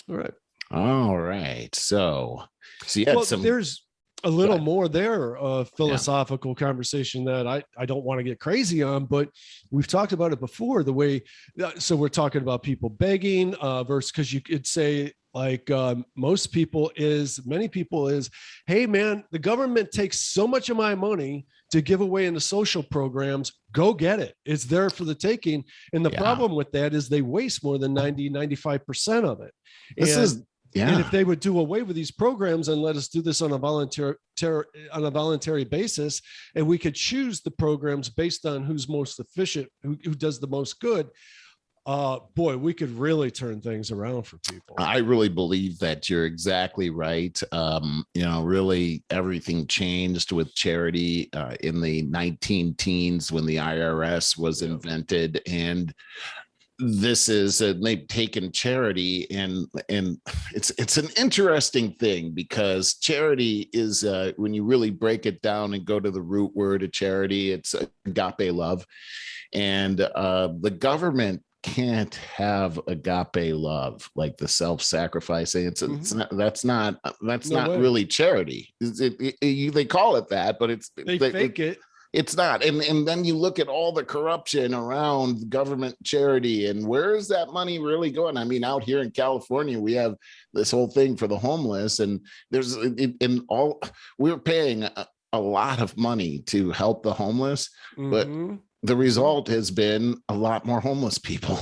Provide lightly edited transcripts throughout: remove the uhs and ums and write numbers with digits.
All right. All right. So you had Well, some. there's a Go little ahead. more there, Yeah. philosophical conversation that I don't want to get crazy on, but we've talked about it before. The way, so we're talking about people begging versus, because you could say like many people is, hey man, the government takes so much of my money to give away into social programs. Go get it. It's there for the taking. And the Yeah. problem with that is they waste more than 95% of it. This And is, and if yeah. they would do away with these programs and let us do this on a voluntary basis, and we could choose the programs based on who's most efficient, who does the most good, boy, we could really turn things around for people. I really believe that you're exactly right. Really everything changed with charity in the 19 teens when the IRS was invented. And they've taken charity and it's an interesting thing, because charity is when you really break it down and go to the root word of charity, it's agape love. And the government can't have agape love, like the self-sacrificing. It's not, that's not really charity. They call it that, but They fake it. It's not. And then you look at all the corruption around government charity, and where is that money really going? I mean, out here in California, we have this whole thing for the homeless, and we're paying a lot of money to help the homeless, but the result has been a lot more homeless people.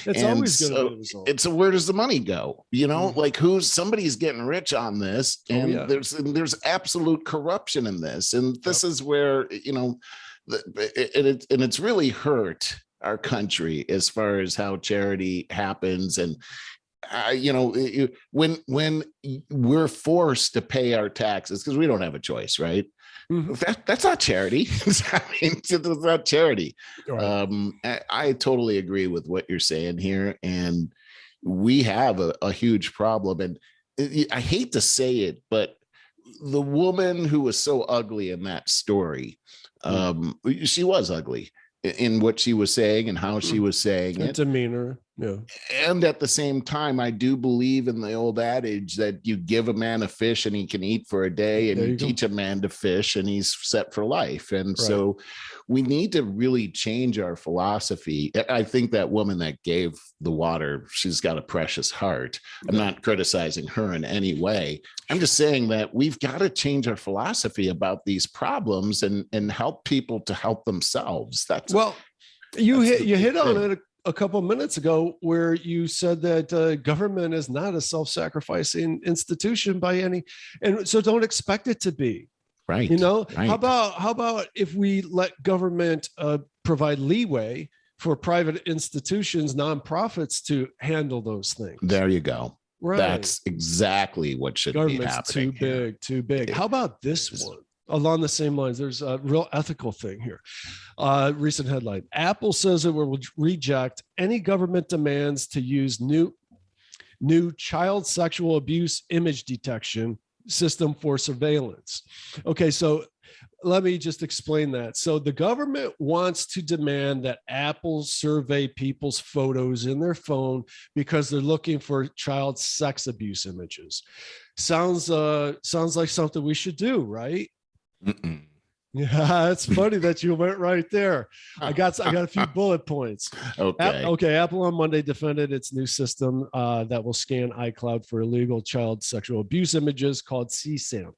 It's always going to be the result. So where does the money go? Like somebody's getting rich on this, and there's absolute corruption in this. And this is where, it's really hurt our country as far as how charity happens. And when we're forced to pay our taxes because we don't have a choice, right? That's not charity. I mean, it's not charity. Right. I totally agree with what you're saying here, and we have a huge problem. And I hate to say it, but the woman who was so ugly in that story, she was ugly in what she was saying and how she was saying it. Demeanor. Yeah. And at the same time, I do believe in the old adage that you give a man a fish and he can eat for a day, and you teach a man to fish and he's set for life. And so we need to really change our philosophy. I think that woman that gave the water, she's got a precious heart. I'm not criticizing her in any way. I'm just saying that we've got to change our philosophy about these problems and help people to help themselves. You hit on it a couple of minutes ago, where you said that government is not a self-sacrificing institution by any, and so don't expect it to be. Right. Right. How about if we let government provide leeway for private institutions, nonprofits to handle those things? There you go. Right. That's exactly what should be happening. Too big. How about this one? Along the same lines, there's a real ethical thing here. Recent headline: Apple says it will reject any government demands to use new child sexual abuse image detection system for surveillance. Okay, so let me just explain that. So the government wants to demand that Apple survey people's photos in their phone because they're looking for child sex abuse images. Sounds like something we should do, right? Mm-mm. Yeah, it's funny that you went right there. I got a few bullet points. Okay. Apple on Monday defended its new system that will scan iCloud for illegal child sexual abuse images called CSAM.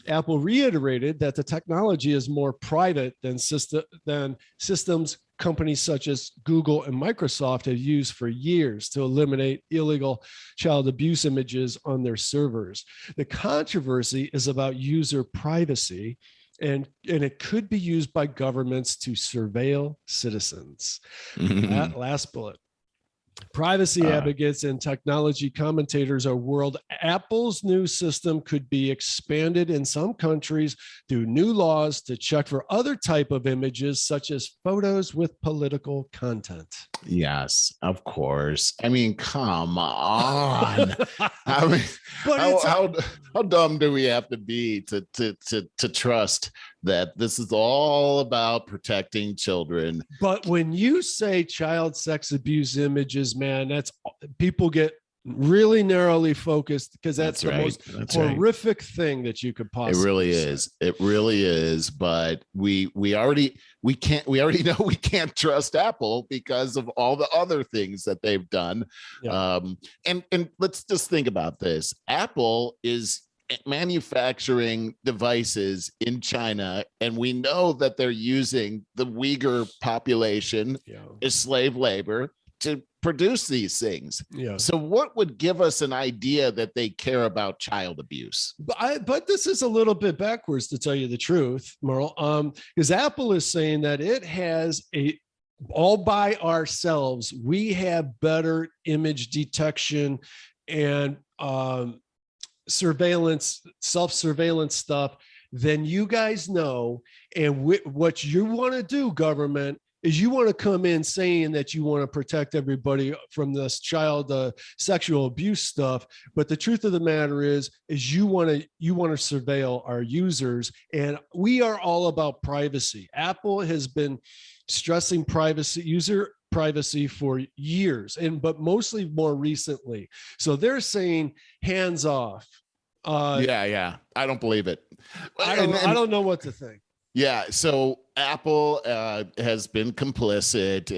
Apple reiterated that the technology is more private than systems companies such as Google and Microsoft have used for years to eliminate illegal child abuse images on their servers. The controversy is about user privacy, and it could be used by governments to surveil citizens. That last bullet. Privacy advocates and technology commentators are warned Apple's new system could be expanded in some countries through new laws to check for other type of images, such as photos with political content. Yes, of course. I mean, come on. I mean, how dumb do we have to be to trust that this is all about protecting children? But when you say child sex abuse images, man, that's people get really narrowly focused, because that's the right. most That's horrific thing that you could possibly It really say. is. It really is. But we already know we can't trust Apple because of all the other things that they've done. Yeah. And let's just think about this. Apple is manufacturing devices in China, and we know that they're using the Uyghur population as slave labor to produce these things. Yeah. So what would give us an idea that they care about child abuse? But this is a little bit backwards, to tell you the truth, Merle. Because Apple is saying that it has all by ourselves, we have better image detection and surveillance, self-surveillance stuff than you guys know. And what you want to do, government, is you want to come in saying that you want to protect everybody from this child sexual abuse stuff, but the truth of the matter is you want to surveil our users, and we are all about privacy. Apple has been stressing privacy, user privacy, for years, but mostly more recently. So they're saying hands off. Yeah, I don't believe it. I don't know what to think. Yeah, so Apple has been complicit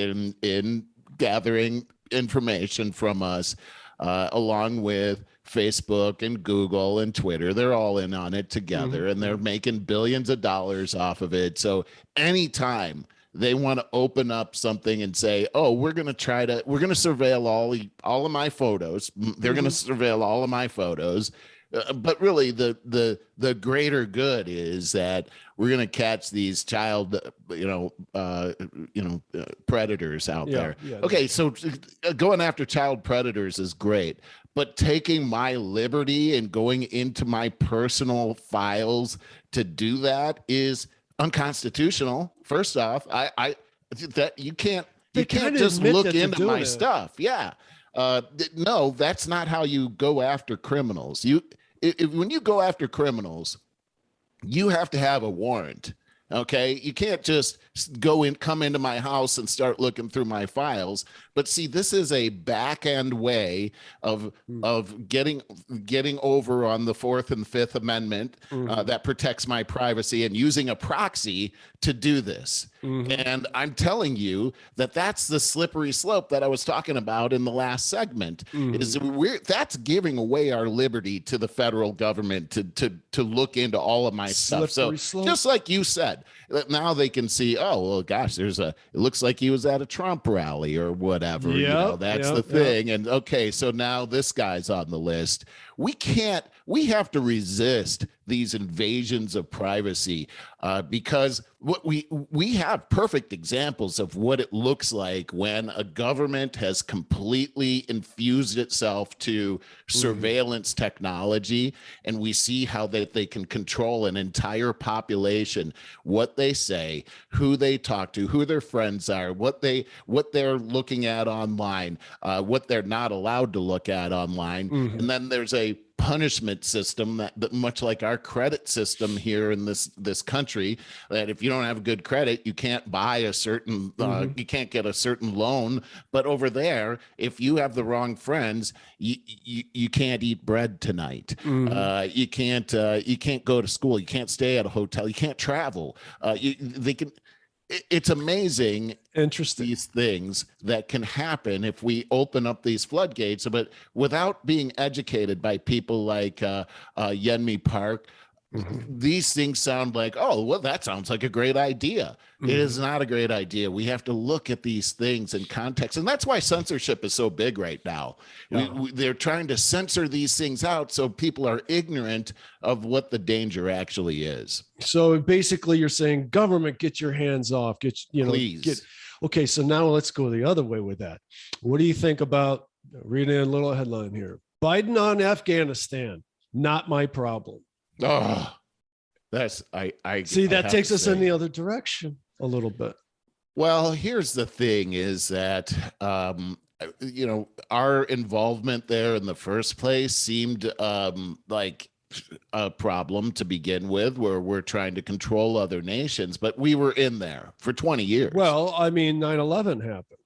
in gathering information from us, along with Facebook and Google and Twitter. They're all in on it together, and they're making billions of dollars off of it. So anytime they want to open up something and say, "Oh, we're going to surveil all of my photos," they're going to surveil all of my photos. But really, the greater good is that we're going to catch these child, predators out there. Yeah, okay, so going after child predators is great, but taking my liberty and going into my personal files to do that is unconstitutional. First off, I that you can't just look into my stuff. Yeah. No, that's not how you go after criminals. When you go after criminals, you have to have a warrant. Okay, you can't just come into my house and start looking through my files. But see, this is a back end way of getting over on the Fourth and Fifth Amendment that protects my privacy, and using a proxy to do this. And I'm telling you that's the slippery slope that I was talking about in the last segment. That's giving away our liberty to the federal government to look into all of my stuff. So just like you said, now they can see, oh, well, gosh, it looks like he was at a Trump rally or whatever. That's the thing. And okay, so now this guy's on the list. We have to resist these invasions of privacy, because what we have perfect examples of what it looks like when a government has completely infused itself to surveillance technology, and we see how they can control an entire population, what they say, who they talk to, who their friends are, what they're looking at online, what they're not allowed to look at online. And then there's a punishment system that much like our credit system here in this country, that if you don't have good credit, you can't buy a certain you can't get a certain loan. But over there, if you have the wrong friends, you can't eat bread tonight. You can't go to school, you can't stay at a hotel, you can't travel. It's amazing. Interesting. These things that can happen if we open up these floodgates, but without being educated by people like Yenmi Park. These things sound like, oh, well, that sounds like a great idea. It is not a great idea. We have to look at these things in context. And that's why censorship is so big right now. They're trying to censor these things out so people are ignorant of what the danger actually is. So basically you're saying, government, get your hands off. Please. Okay, so now let's go the other way with that. What do you think about, reading a little headline here, Biden on Afghanistan, not my problem. Oh, that's I see. That takes us in the other direction a little bit. Well, here's the thing: is that our involvement there in the first place seemed like a problem to begin with, where we're trying to control other nations, but we were in there for 20 years. Well, I mean, 9/11 happened.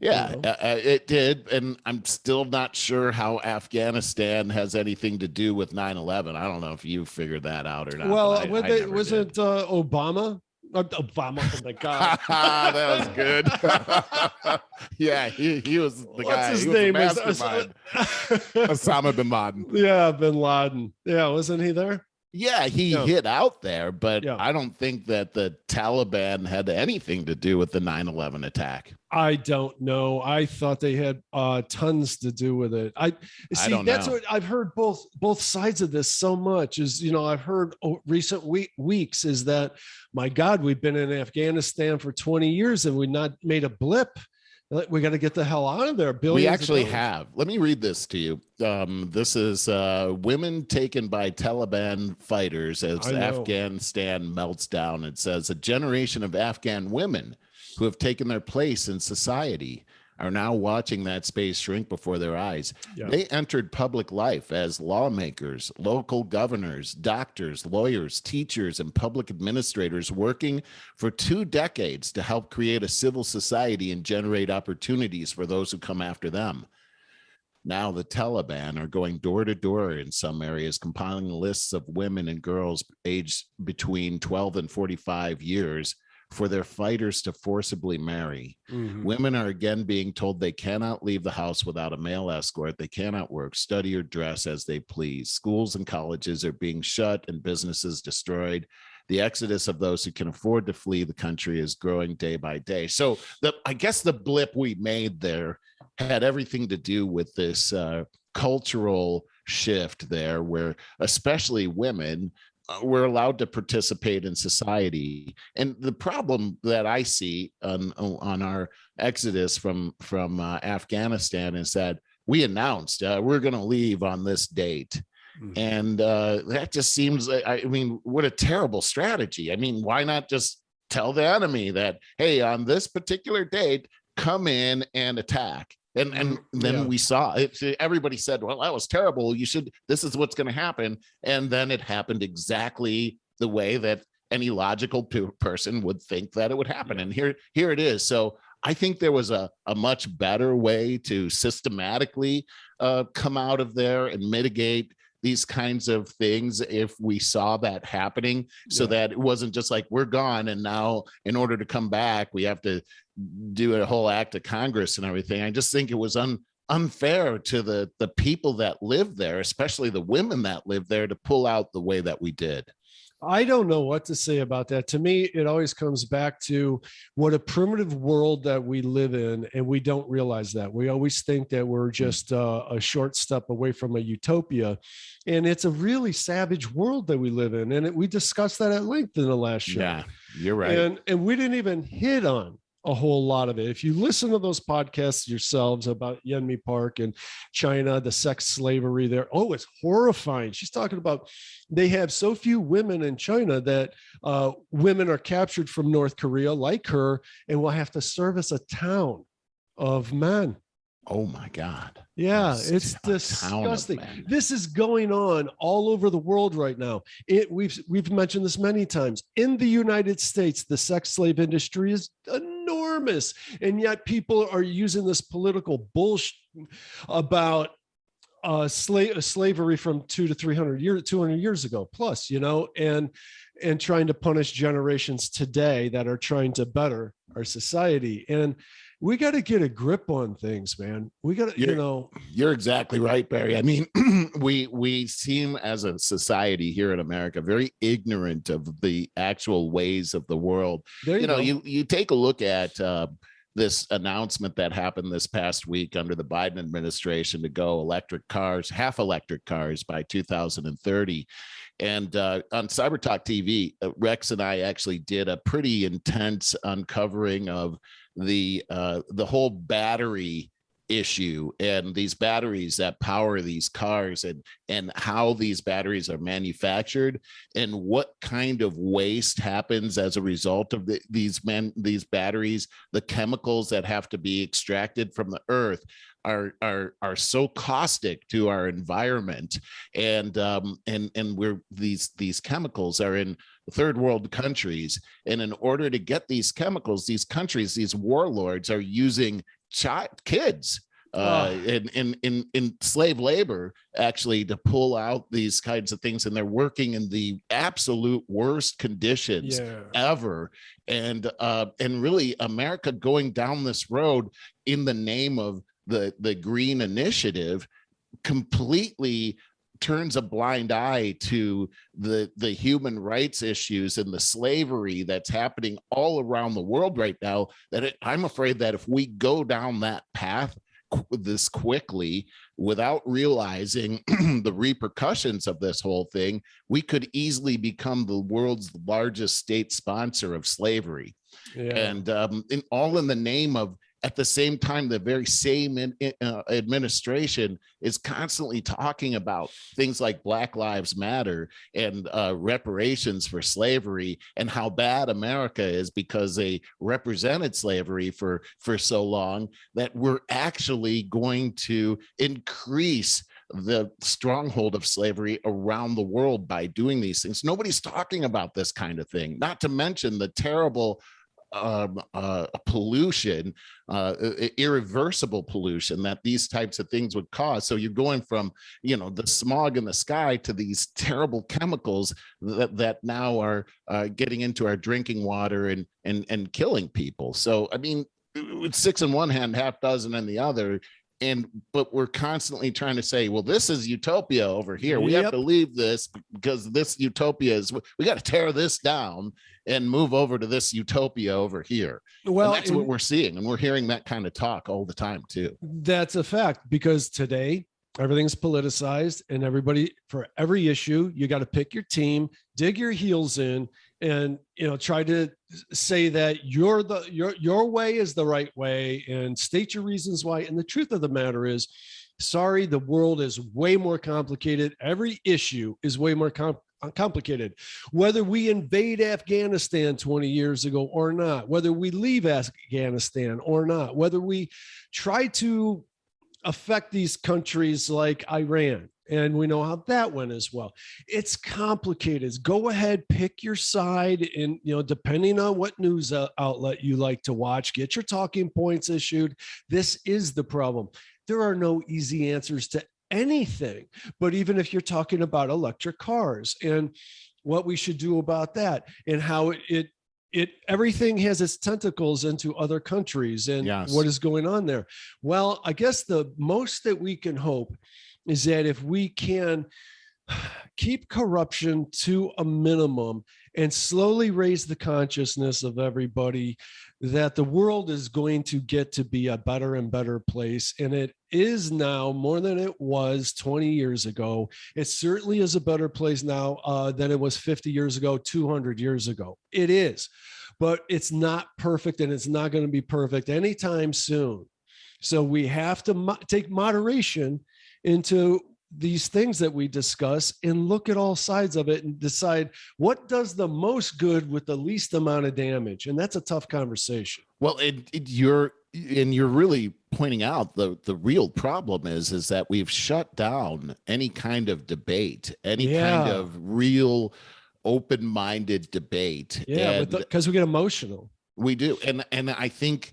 Yeah, You know? it did. And I'm still not sure how Afghanistan has anything to do with 9/11. I don't know if you figured that out or not, but Well, I never did. wasn't Obama? Obama, oh my God. That was good. Yeah, he was the What's guy. his He was the name? mastermind. Osama bin Laden. Yeah, bin Laden. Yeah, wasn't he there? Yeah, he Yeah, hit out there, but yeah. I don't think that the Taliban had anything to do with the 9/11 attack. I don't know. I thought they had tons to do with it. I I see. don't That's know. what I've heard both sides of this so much. Is I've heard recent weeks is that, my God, we've been in Afghanistan for 20 years and we've not made a blip. We got to get the hell out of there. Billions. We actually have. Let me read this to you. This is women taken by Taliban fighters as Afghanistan melts down. It says a generation of Afghan women who have taken their place in society are now watching that space shrink before their eyes. Yeah. They entered public life as lawmakers, local governors, doctors, lawyers, teachers, and public administrators, working for 2 decades to help create a civil society and generate opportunities for those who come after them. Now the Taliban are going door to door in some areas, compiling lists of women and girls aged between 12 and 45 years for their fighters to forcibly marry. Mm-hmm. Women are again being told they cannot leave the house without a male escort. They cannot work, study, or dress as they please. Schools and colleges are being shut and businesses destroyed. The exodus of those who can afford to flee the country is growing day by day. So I guess the blip we made there had everything to do with this cultural shift there, where especially women were allowed to participate in society. And the problem that I see on our exodus from Afghanistan is that we announced we're going to leave on this date. Mm-hmm. And that just seems, I mean, what a terrible strategy. I mean, why not just tell the enemy that, hey, on this particular date, come in and attack? And then we saw it. Everybody said, well, that was terrible. This is what's going to happen. And then it happened exactly the way that any logical person would think that it would happen. And here it is. So I think there was a much better way to systematically come out of there and mitigate these kinds of things if we saw that happening, so that it wasn't just like, we're gone and now in order to come back, we have to do a whole act of Congress and everything. I just think it was unfair to the people that lived there, especially the women that lived there, to pull out the way that we did. I don't know what to say about that. To me, it always comes back to what a primitive world that we live in, and we don't realize that. We always think that we're just a short step away from a utopia, and it's a really savage world that we live in. And we discussed that at length in the last show. Yeah, you're right. And we didn't even hit on a whole lot of it. If you listen to those podcasts yourselves about Yeonmi Park and China, the sex slavery there, it's horrifying. She's talking about they have so few women in China that women are captured from North Korea like her and will have to service a town of men. Oh my God. Yeah, it's disgusting. This is going on all over the world right now. We've mentioned this many times. In the United States, the sex slave industry is enormous, and yet people are using this political bullshit about slavery from 200 to 300 years, 200 years ago plus, and trying to punish generations today that are trying to better our society. And we got to get a grip on things, man. We got to, You're exactly right, Barry. I mean, we seem as a society here in America very ignorant of the actual ways of the world. You take a look at this announcement that happened this past week under the Biden administration to go half electric cars by 2030. And on Cyber Talk TV, Rex and I actually did a pretty intense uncovering of the whole battery issue and these batteries that power these cars and how these batteries are manufactured and what kind of waste happens as a result of these batteries. The chemicals that have to be extracted from the earth are so caustic to our environment, and we're these chemicals are in third world countries, and in order to get these chemicals, these countries, these warlords are using kids in slave labor, actually, to pull out these kinds of things, and they're working in the absolute worst conditions ever. And really, America going down this road in the name of the Green Initiative completely turns a blind eye to the human rights issues and the slavery that's happening all around the world right now. I'm afraid that if we go down that path this quickly without realizing the repercussions of this whole thing, we could easily become the world's largest state sponsor of slavery. And all in the name of, at the same time, the very same administration is constantly talking about things like Black Lives Matter and reparations for slavery, and how bad America is because they represented slavery for so long, that we're actually going to increase the stronghold of slavery around the world by doing these things. Nobody's talking about this kind of thing, not to mention the terrible pollution, irreversible pollution that these types of things would cause. So you're going from, the smog in the sky to these terrible chemicals that now are getting into our drinking water and killing people. So, I mean, it's six in one hand, half dozen in the other. But we're constantly trying to say, well, this is utopia over here. We have to leave this because this utopia we got to tear this down and move over to this utopia over here. Well, and that's what we're seeing. And we're hearing that kind of talk all the time too. That's a fact, because today everything's politicized, and everybody, for every issue, you got to pick your team, dig your heels in, and try to say that your way is the right way, and state your reasons why. And the truth of the matter is, sorry, the world is way more complicated. Every issue is way more complicated. Whether we invade Afghanistan 20 years ago or not, whether we leave Afghanistan or not, whether we try to affect these countries like Iran, and we know how that went as well. It's complicated. Go ahead, pick your side, and depending on what news outlet you like to watch, get your talking points issued. This is the problem. There are no easy answers to anything. But even if you're talking about electric cars and what we should do about that, and how it everything has its tentacles into other countries, and what is going on there. Well, I guess the most that we can hope is that if we can keep corruption to a minimum and slowly raise the consciousness of everybody, that the world is going to get to be a better and better place. And it is now more than it was 20 years ago. It certainly is a better place now than it was 50 years ago, 200 years ago. It is, but it's not perfect, and it's not going to be perfect anytime soon. So we have to take moderation into these things that we discuss and look at all sides of it and decide what does the most good with the least amount of damage. And that's a tough conversation. Well, you're really pointing out the real problem is that we've shut down any kind of debate, any kind of real open-minded debate. Yeah, because we get emotional. We do. And I think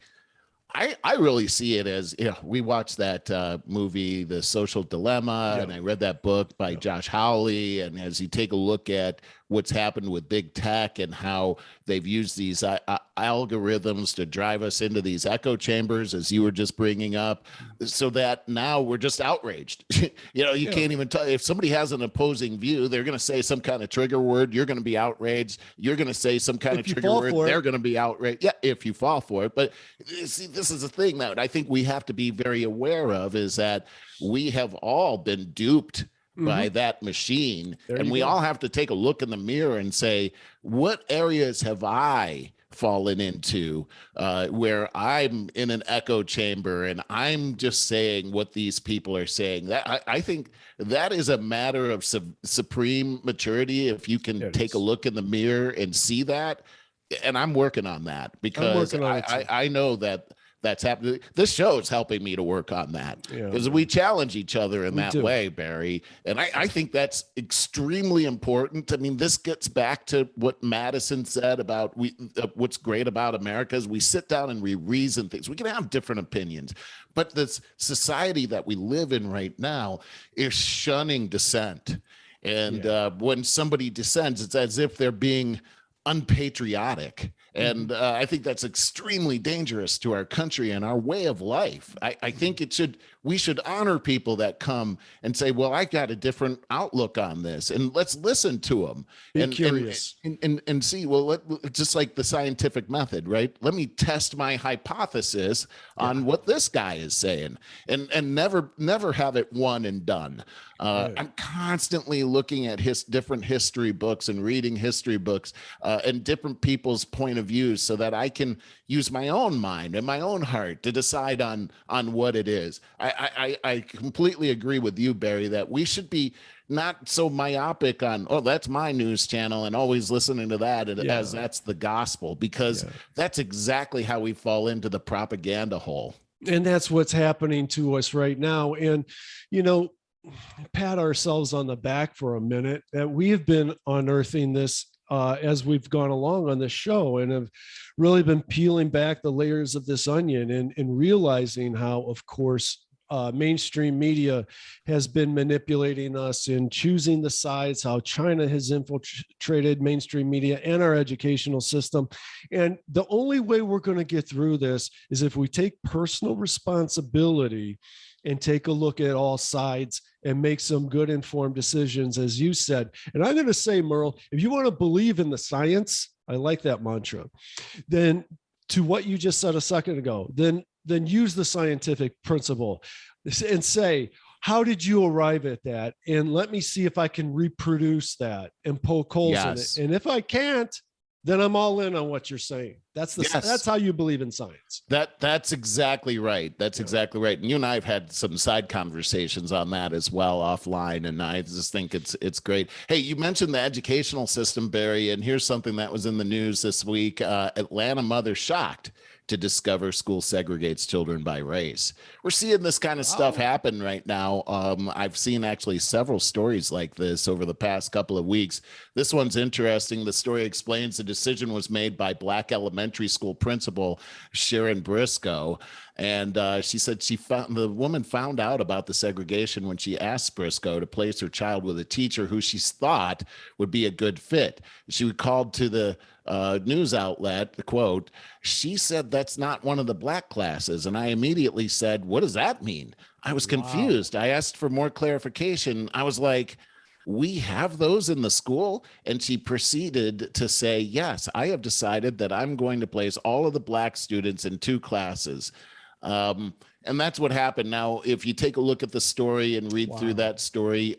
I really see it as, we watched that movie, The Social Dilemma, and I read that book by Josh Hawley. And as you take a look at what's happened with big tech and how they've used these algorithms to drive us into these echo chambers, as you were just bringing up, so that now we're just outraged. You can't even tell. If somebody has an opposing view, they're going to say some kind of trigger word. You're going to be outraged. You're going to say some kind of trigger word. They're going to be outraged. Yeah, if you fall for it. But see, this is a thing that I think we have to be very aware of, is that we have all been duped by that machine. And we all have to take a look in the mirror and say, what areas have I fallen into where I'm in an echo chamber and I'm just saying what these people are saying? That I think that is a matter of supreme maturity. If you can take a look in the mirror and see that. And I'm working on that, because I know that that's happening. This show is helping me to work on that because we challenge each other in that way, Barry. And I think that's extremely important. I mean, this gets back to what Madison said about what's great about America is we sit down and we reason things. We can have different opinions, but this society that we live in right now is shunning dissent. And when somebody dissents, it's as if they're being unpatriotic. And I think that's extremely dangerous to our country and our way of life. I think we should honor people that come and say, well, I got a different outlook on this, and let's listen to them. Be curious. And see, well, just like the scientific method, right? Let me test my hypothesis on what this guy is saying, and never have it one and done. I'm constantly looking at different history books and reading history books and different people's point of views so that I can use my own mind and my own heart to decide on what it is. I completely agree with you, Barry, that we should be not so myopic on, oh, that's my news channel and always listening to that as that's the gospel, because that's exactly how we fall into the propaganda hole. And that's what's happening to us right now. And, pat ourselves on the back for a minute that we have been unearthing this as we've gone along on this show, and have really been peeling back the layers of this onion and realizing how, of course, mainstream media has been manipulating us in choosing the sides, how China has infiltrated mainstream media and our educational system. And the only way we're going to get through this is if we take personal responsibility and take a look at all sides and make some good informed decisions, as you said. And I'm going to say, Merle, if you want to believe in the science, I like that mantra, then to what you just said a second ago, then use the scientific principle and say, how did you arrive at that? And let me see if I can reproduce that and poke holes in it. And if I can't, then I'm all in on what you're saying. That's how you believe in science. That's exactly right. That's exactly right. And you and I have had some side conversations on that as well offline, and I just think it's great. Hey, you mentioned the educational system, Barry, and here's something that was in the news this week. Atlanta mother shocked to discover school segregates children by race. We're seeing this kind of stuff happen right now. I've seen actually several stories like this over the past couple of weeks. This one's interesting. The story explains the decision was made by Black elementary school principal Sharon Briscoe. And she said the woman found out about the segregation when she asked Briscoe to place her child with a teacher who she thought would be a good fit. She called to the news outlet, the quote, she said, that's not one of the Black classes. And I immediately said, what does that mean? I was confused. I asked for more clarification. I was like, we have those in the school? And she proceeded to say, yes, I have decided that I'm going to place all of the Black students in 2 classes. And that's what happened. Now, if you take a look at the story and read through that story,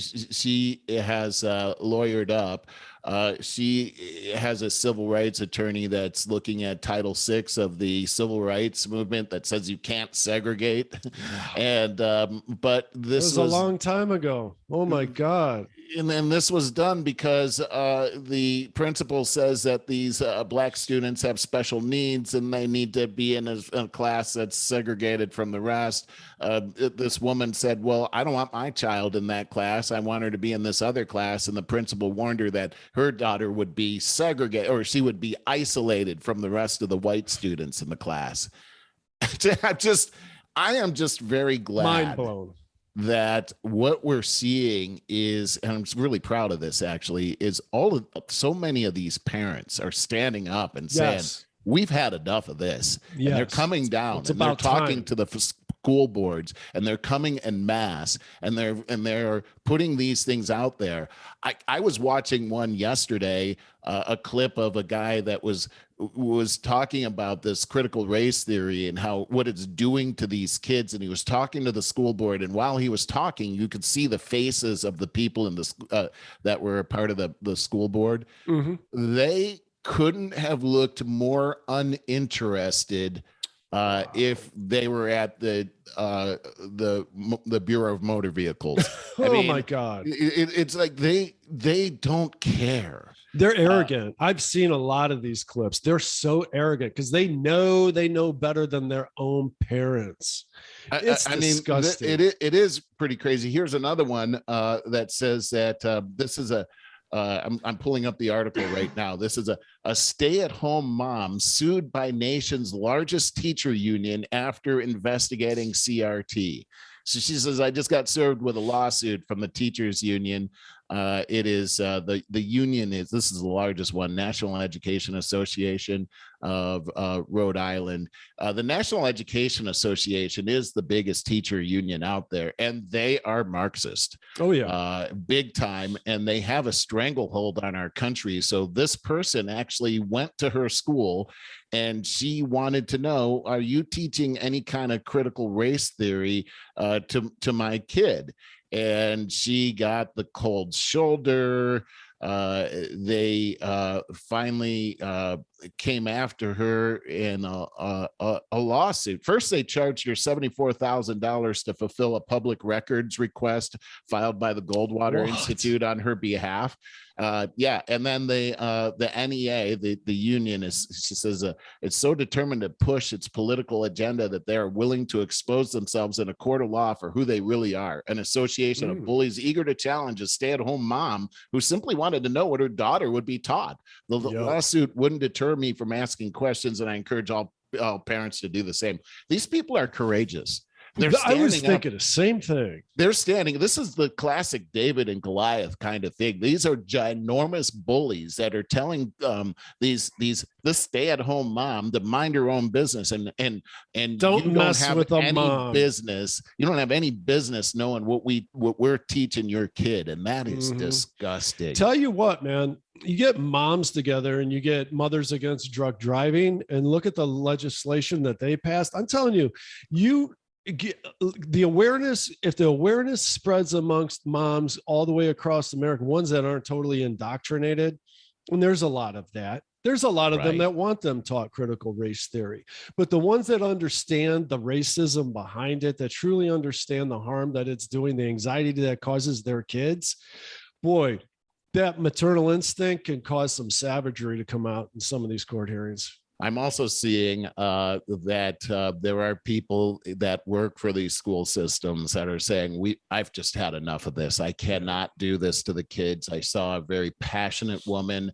she has lawyered up. She has a civil rights attorney that's looking at Title VI of the civil rights movement that says you can't segregate. And but this was a long time ago. Oh my God. And then this was done because the principal says that these Black students have special needs and they need to be in a class that's segregated from the rest. This woman said, well, I don't want my child in that class. I want her to be in this other class. And the principal warned her that her daughter would be segregated, or she would be isolated from the rest of the white students in the class. I am just very glad. Mind blown. That what we're seeing is, and I'm really proud of this actually, is so many of these parents are standing up and saying, we've had enough of this. And they're coming down and they're talking to the school boards, and they're coming en masse, and they're putting these things out there. I was watching one yesterday, a clip of a guy that was talking about this critical race theory and what it's doing to these kids. And he was talking to the school board. And while he was talking, you could see the faces of the people in the that were a part of the school board. Mm-hmm. They couldn't have looked more uninterested if they were at the Bureau of Motor Vehicles. Oh my God. It's like they don't care. They're arrogant. I've seen a lot of these clips. They're so arrogant because they know better than their own parents. It's disgusting. It is pretty crazy. Here's another one that says that this is I'm pulling up the article right now. This is a stay-at-home mom sued by nation's largest teacher union after investigating CRT. So she says, I just got served with a lawsuit from the teachers union. It is the union this is the largest one, National Education Association of Rhode Island. The National Education Association is the biggest teacher union out there, and they are Marxist. Oh yeah, big time, and they have a stranglehold on our country. So this person actually went to her school, and she wanted to know, are you teaching any kind of critical race theory to my kid? And she got the cold shoulder. They finally came after her in a lawsuit. First, they charged her $74,000 to fulfill a public records request filed by the Goldwater Institute on her behalf. And then the NEA, the union, she says it's so determined to push its political agenda that they are willing to expose themselves in a court of law for who they really are. An association of bullies eager to challenge a stay-at-home mom who simply wanted to know what her daughter would be taught. The lawsuit wouldn't deter me from asking questions, and I encourage all parents to do the same. These people are courageous. I was thinking the same thing. They're standing. This is the classic David and Goliath kind of thing. These are ginormous bullies that are telling this stay-at-home mom to mind her own business and don't mess with a mom. Business. You don't have any business knowing what we're teaching your kid, and that is disgusting. Tell you what, man. You get moms together and you get Mothers Against Drug Driving, and look at the legislation that they passed. I'm telling you, the awareness, if the awareness spreads amongst moms all the way across America, ones that aren't totally indoctrinated, and there's a lot of that. There's a lot of them that want them taught critical race theory, but the ones that understand the racism behind it, that truly understand the harm that it's doing, the anxiety that causes their kids, boy, that maternal instinct can cause some savagery to come out in some of these court hearings. I'm also seeing that there are people that work for these school systems that are saying, I've just had enough of this. I cannot do this to the kids. I saw a very passionate woman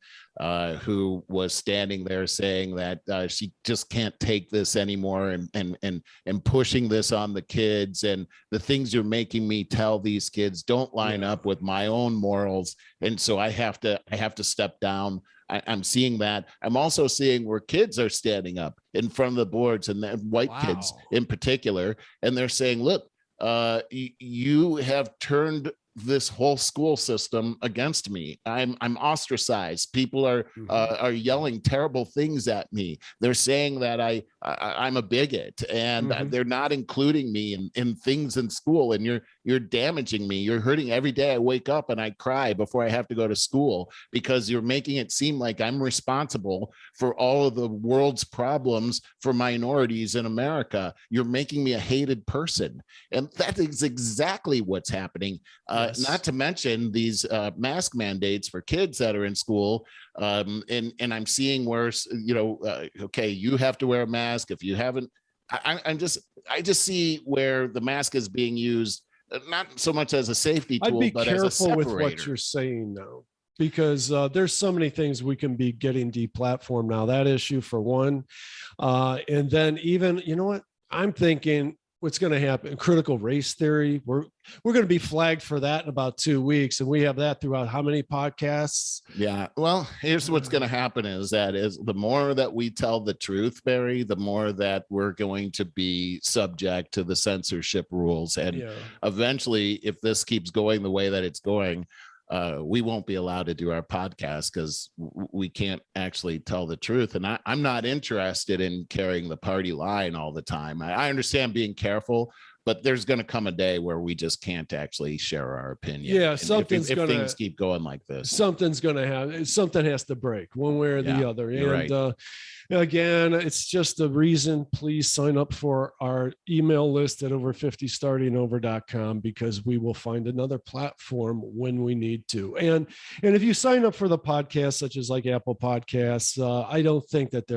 who was standing there saying that she just can't take this anymore, and pushing this on the kids, and the things you're making me tell these kids don't line up with my own morals, and so I have to step down. I'm seeing that. I'm also seeing where kids are standing up in front of the boards, and white kids in particular, and they're saying, look, you have turned this whole school system against me. I'm ostracized. People are yelling terrible things at me. They're saying that I'm a bigot, and they're not including me in things in school, and you're damaging me. You're hurting. Every day I wake up and I cry before I have to go to school because you're making it seem like I'm responsible for all of the world's problems for minorities in America. You're making me a hated person. And that is exactly what's happening. Not to mention these mask mandates for kids that are in school. And I'm seeing where, okay, you have to wear a mask. If you haven't, I just see where the mask is being used, not so much as a safety tool, but as a separator. I'd be careful with what you're saying now, because there's so many things we can be getting deplatformed now. That issue for one. And then even, you know what, I'm thinking, what's going to happen? Critical race theory. We're going to be flagged for that in about 2 weeks, and we have that throughout how many podcasts? Yeah. Well, here's what's going to happen is the more that we tell the truth, Barry, the more that we're going to be subject to the censorship rules, and eventually, if this keeps going the way that it's going, we won't be allowed to do our podcast because we can't actually tell the truth. And I'm not interested in carrying the party line all the time. I understand being careful, but there's going to come a day where we just can't actually share our opinion. Yeah, if things keep going like this, something has to break one way or the other. And right. Again, it's just a reason. Please sign up for our email list at over50startingover.com, because we will find another platform when we need to. And if you sign up for the podcast, such as like Apple Podcasts, I don't think that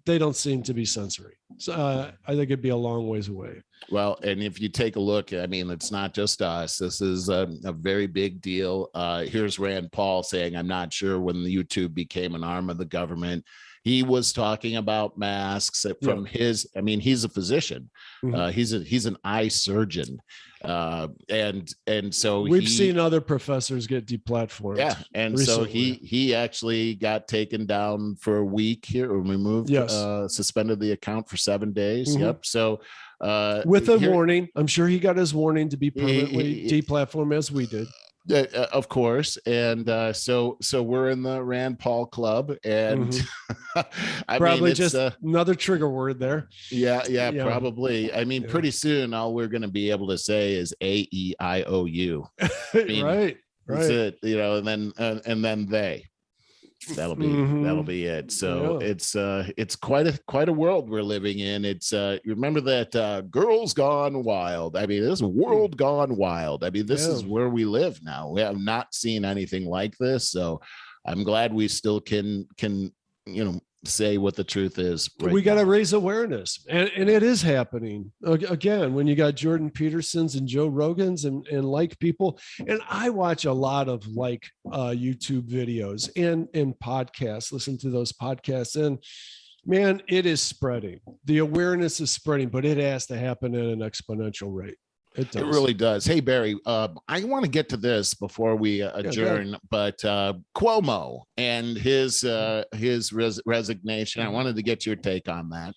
they don't seem to be censoring. So I think it'd be a long ways away. Well, and if you take a look, I mean, it's not just us. This is a very big deal. Here's Rand Paul saying, I'm not sure when the YouTube became an arm of the government. He was talking about masks from he's a physician. Mm-hmm. He's an eye surgeon. And so we've seen other professors get deplatformed. Yeah. And recently. So he actually got taken down for a week here, or removed, suspended the account for 7 days. Mm-hmm. Yep. So with a warning, I'm sure he got his warning to be permanently deplatformed, as we did. Of course. And so we're in the Rand Paul club, and mm-hmm. Probably just another trigger word there. Yeah, probably. I mean, pretty soon all we're going to be able to say is AEIOU. Right. That's it, and then they. That'll be it. So it's quite a world we're living in. It's remember that Girls Gone Wild. I mean, this is World Gone Wild. I mean, this is where we live now. We have not seen anything like this. So I'm glad we still can say what the truth is. We got to raise awareness, and it is happening. Again, when you got Jordan Petersons and Joe Rogans and like people, and I watch a lot of YouTube videos and podcasts, listen to those podcasts, and man, it is spreading. The awareness is spreading, but it has to happen at an exponential rate. It really does. Hey, Barry, I want to get to this before we adjourn, but Cuomo and his resignation, I wanted to get your take on that.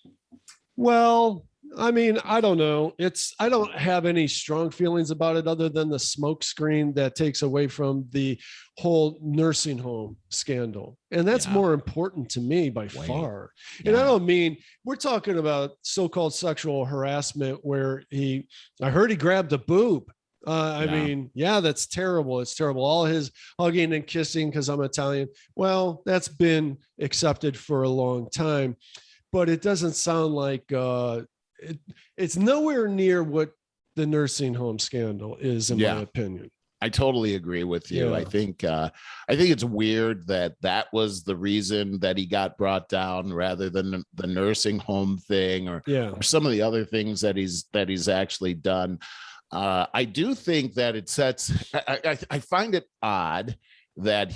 Well, I mean, I don't know. I don't have any strong feelings about it, other than the smoke screen that takes away from the whole nursing home scandal. And that's more important to me by far. Yeah. And I don't mean, we're talking about so-called sexual harassment where I heard he grabbed a boob. I mean, that's terrible. It's terrible. All his hugging and kissing because I'm Italian. Well, that's been accepted for a long time, but it doesn't sound like, it's nowhere near what the nursing home scandal is, in my opinion. I totally agree with you. Yeah. I think it's weird that was the reason that he got brought down, rather than the nursing home thing or some of the other things that he's actually done. I do think that it sets. I find it odd that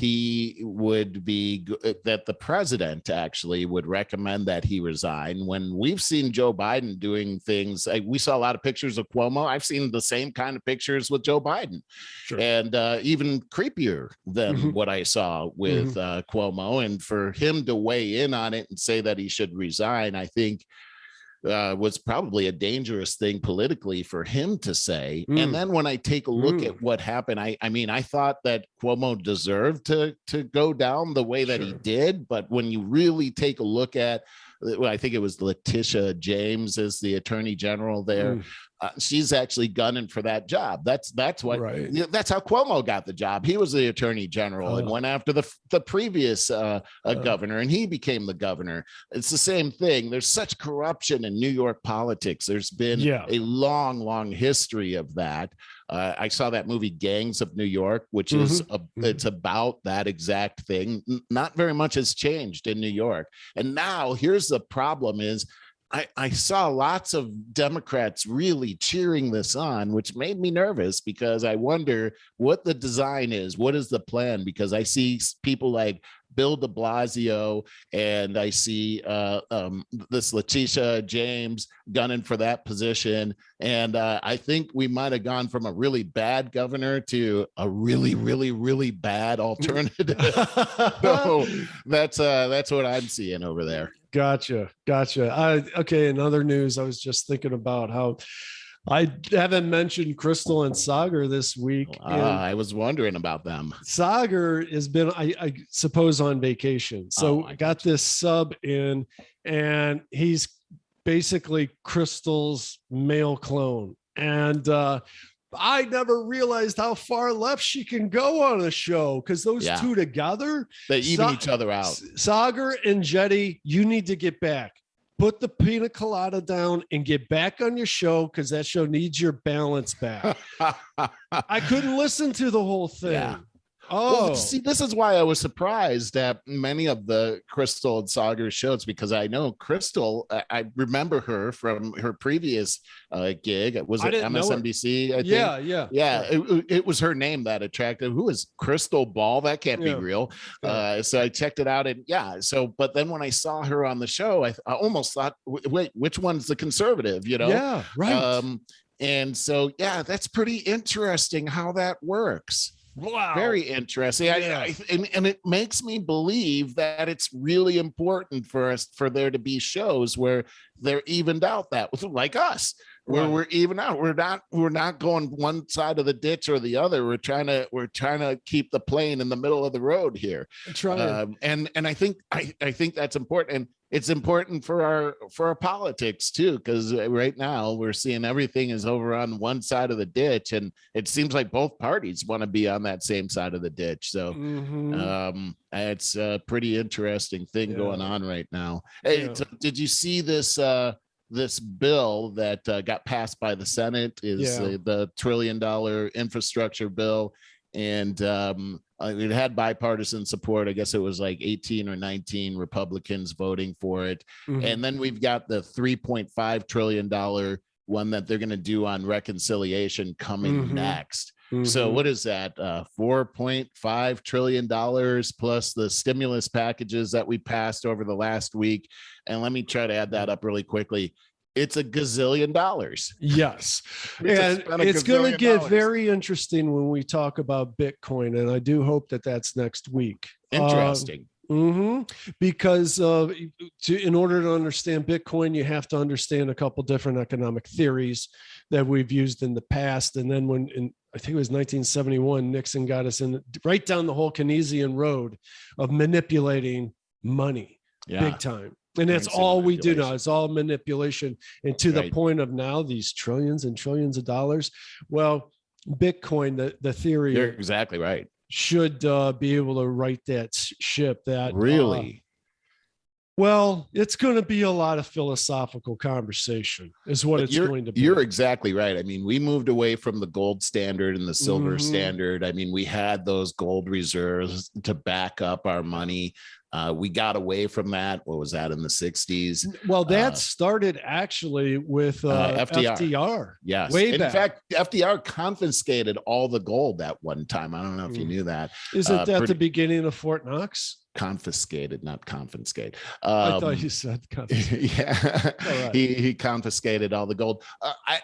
that the president actually would recommend that he resign, when we've seen Joe Biden doing things. We saw a lot of pictures of Cuomo. I've seen the same kind of pictures with Joe Biden, and even creepier than what I saw with Cuomo. And for him to weigh in on it and say that he should resign, I think was probably a dangerous thing politically for him to say. And then when I take a look at what happened, I thought that Cuomo deserved to go down the way that he did. But when you really take a look at, I think it was Letitia James as the attorney general there. She's actually gunning for that job. That's how Cuomo got the job. He was the attorney general and went after the previous governor, and he became the governor. It's the same thing. There's such corruption in New York politics. There's been a long history of that. I saw that movie Gangs of New York, which is it's about that exact thing. Not very much has changed in New York. And now here's the problem is, I saw lots of Democrats really cheering this on, which made me nervous, because I wonder what the design is. What is the plan? Because I see people like Bill de Blasio, and I see this Letitia James gunning for that position. And I think we might have gone from a really bad governor to a really, really, really bad alternative. So that's what I'm seeing over there. Gotcha. Okay. In other news, I was just thinking about how I haven't mentioned Crystal and Sagar this week. I was wondering about them. Sagar has been, I suppose, on vacation. So I got this sub in, and he's basically Crystal's male clone. And I never realized how far left she can go on a show, because those two together, they even each other out. Sagar and Jetty, you need to get back. Put the pina colada down and get back on your show, because that show needs your balance back. I couldn't listen to the whole thing. Yeah. Oh, well, see, this is why I was surprised at many of the Crystal and Sagar shows, because I know Crystal, I remember her from her previous gig. Was it MSNBC? I think? Yeah. It was her name that attracted. Who is Crystal Ball? That can't be real. So I checked it out, and but then when I saw her on the show, I almost thought, wait, which one's the conservative? Yeah, right. And so, that's pretty interesting how that works. Wow. Very interesting. And it makes me believe that it's really important for there to be shows where they're evened out, that like us, where we're even out. We're not going one side of the ditch or the other. We're trying to keep the plane in the middle of the road here. And I think that's important. And it's important for our politics too, because right now we're seeing everything is over on one side of the ditch, and it seems like both parties want to be on that same side of the ditch. So it's a pretty interesting thing going on right now. Hey, so did you see this this bill that got passed by the Senate? Is the $1 trillion infrastructure bill, and it had bipartisan support. I guess it was like 18 or 19 Republicans voting for it. And then we've got the $3.5 trillion one that they're going to do on reconciliation coming next. So what is that? $4.5 trillion plus the stimulus packages that we passed over the last week. And let me try to add that up really quickly. It's $1 gazillion. Yes. And it's going to get very interesting when we talk about Bitcoin. And I do hope that that's next week. Interesting. Because in order to understand Bitcoin, you have to understand a couple different economic theories that we've used in the past. And then I think it was 1971, Nixon got us in right down the whole Keynesian road of manipulating money big time. And that's all we do now. It's all manipulation. And to the point of now, these trillions and trillions of dollars. Well, Bitcoin, the theory. You're exactly right. Should be able to right that ship. That really. Well, it's going to be a lot of philosophical conversation is what it's going to be. You're exactly right. I mean, we moved away from the gold standard and the silver standard. I mean, we had those gold reserves to back up our money. We got away from that. What was that in the 60s? Well, that started actually with FDR. Yes. Way back. In fact, FDR confiscated all the gold at one time. I don't know if you knew that. Isn't that the beginning of Fort Knox? Confiscated, not confiscate. I thought you said confiscated. Yeah. Right. He confiscated all the gold.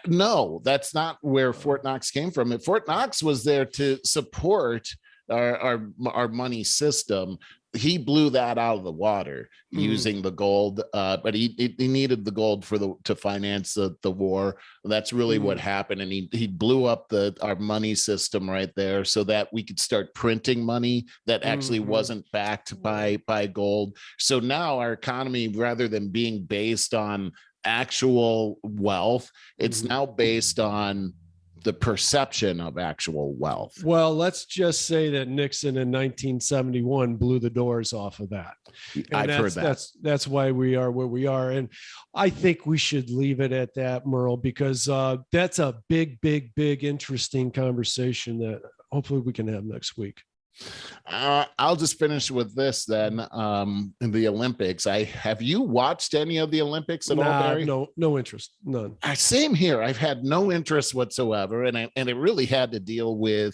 No, that's not where Fort Knox came from. Fort Knox was there to support our money system. He blew that out of the water using the gold, but he needed the gold to finance the war. That's really what happened, and he blew up our money system right there so that we could start printing money that actually wasn't backed by gold. So now our economy, rather than being based on actual wealth, it's now based on the perception of actual wealth. Well, let's just say that Nixon in 1971 blew the doors off of that. And I've heard that. That's why we are where we are. And I think we should leave it at that, Merle, because that's a big, interesting conversation that hopefully we can have next week. I'll just finish with this then. In the Olympics, have you watched any of the Olympics at all, Barry? No interest, none. Same here. I've had no interest whatsoever, and it really had to deal with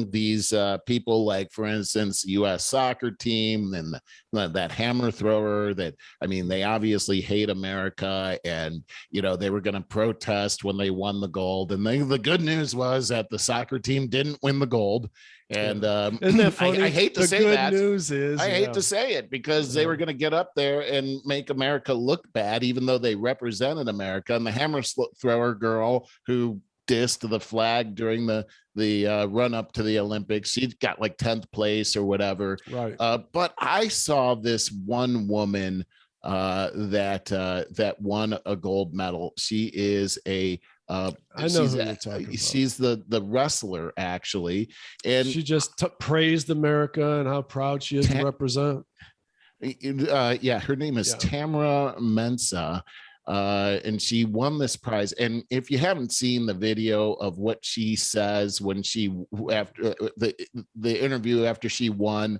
these people, like, for instance, U.S. soccer team and that hammer thrower. They obviously hate America, and they were going to protest when they won the gold. And the good news was that the soccer team didn't win the gold. And isn't that funny? I hate to say that. The good news is I hate to say it, because they were going to get up there and make America look bad, even though they represented America. And the hammer thrower girl who dissed the flag during the run up to the Olympics, she got like 10th place or whatever. Right. But I saw this one woman that won a gold medal. She is a I know who you're talking about. She's the wrestler, actually. And she just praised America and how proud she is to represent. Yeah, her name is Tamara Mensah. And she won this prize. And if you haven't seen the video of what she says when she, after the interview after she won,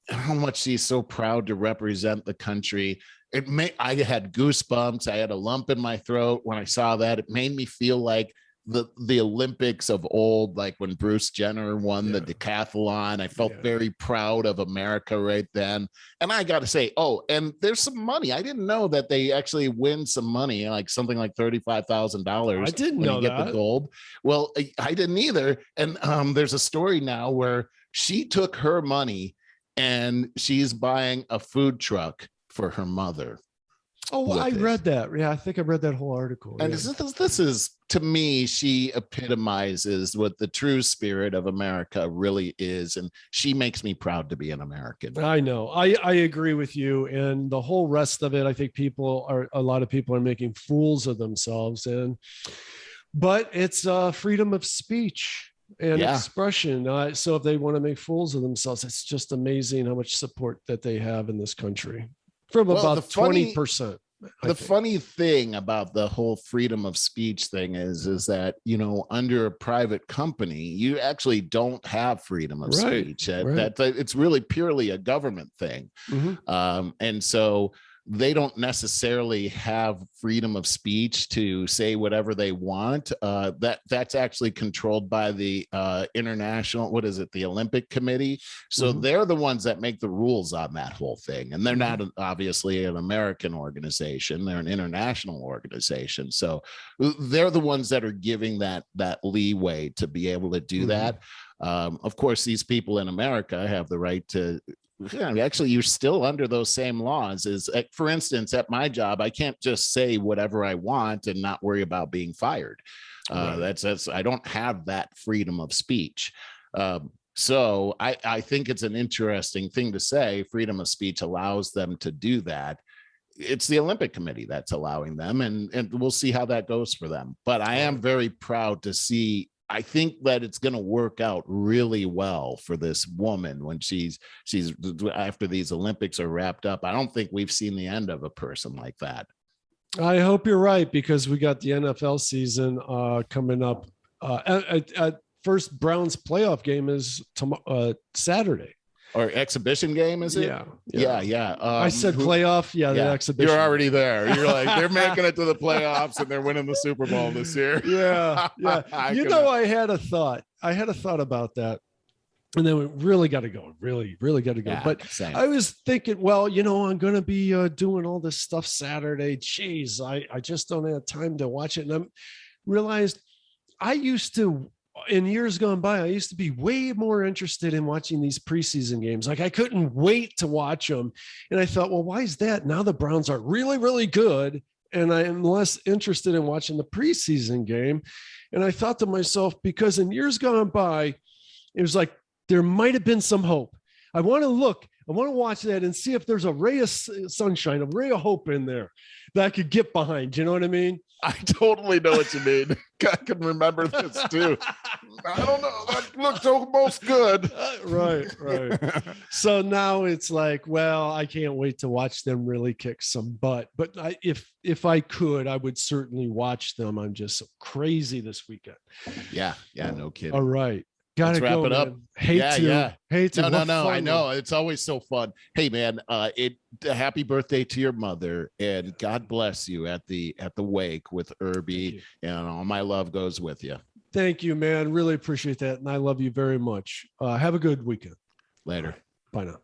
how much she's so proud to represent the country. I had goosebumps. I had a lump in my throat when I saw that. It made me feel like the Olympics of old, like when Bruce Jenner won the decathlon. I felt very proud of America right then. And I got to say, and there's some money. I didn't know that they actually win some money, like something like $35,000. I didn't know that. Get the gold. Well, I didn't either. And there's a story now where she took her money and she's buying a food truck for her mother. Oh, I read that. Yeah, I think I read that whole article. And this is, to me, she epitomizes what the true spirit of America really is. And she makes me proud to be an American. I know. I agree with you. And the whole rest of it, I think a lot of people are making fools of themselves. But it's freedom of speech and expression. So if they want to make fools of themselves, it's just amazing how much support that they have in this country. From about 20%. The funny thing about the whole freedom of speech thing is that, under a private company, you actually don't have freedom of speech. That it's really purely a government thing. Mm-hmm. And so they don't necessarily have freedom of speech to say whatever they want. That's actually controlled by the international, the Olympic Committee. So they're the ones that make the rules on that whole thing. And they're not obviously an American organization. They're an international organization. So they're the ones that are giving that leeway to be able to do that. Of course, these people in America have the right to. Actually, you're still under those same laws. For instance, at my job, I can't just say whatever I want and not worry about being fired. That's I don't have that freedom of speech. So I think it's an interesting thing to say. Freedom of speech allows them to do that. It's the Olympic Committee that's allowing them, and we'll see how that goes for them. But I am very proud to see. I think that it's going to work out really well for this woman when she's after these Olympics are wrapped up. I don't think we've seen the end of a person like that. I hope you're right, because we got the NFL season coming up. First Browns playoff game is Saturday. Or exhibition game, is it? Yeah. I said playoff. The exhibition. You're already there. You're like, they're making it to the playoffs and they're winning the Super Bowl this year. Yeah. I had a thought. About that. And then we really got to go. Really got to go. Yeah, but same. I was thinking, well, I'm going to be doing all this stuff Saturday. Jeez, I just don't have time to watch it. And I realized I used to, in years gone by, I used to be way more interested in watching these preseason games. Like I couldn't wait to watch them. And I thought, well, why is that? Now the Browns are really, really good. And I am less interested in watching the preseason game. And I thought to myself, because in years gone by, it was like, there might've been some hope. I want to watch that and see if there's a ray of sunshine, a ray of hope in there that I could get behind. You know what I mean? I totally know what you mean. I can remember this too. I don't know. That looks almost good. Right. So now it's like, well, I can't wait to watch them really kick some butt. But if I could, I would certainly watch them. I'm just so crazy this weekend. Yeah. No kidding. All right. Gotta wrap it up. Hate to. No. I know. It's always so fun. Hey, man, happy birthday to your mother, and God bless you at the wake with Irby, and all my love goes with you. Thank you, man. Really appreciate that. And I love you very much. Have a good weekend. Later. Bye now.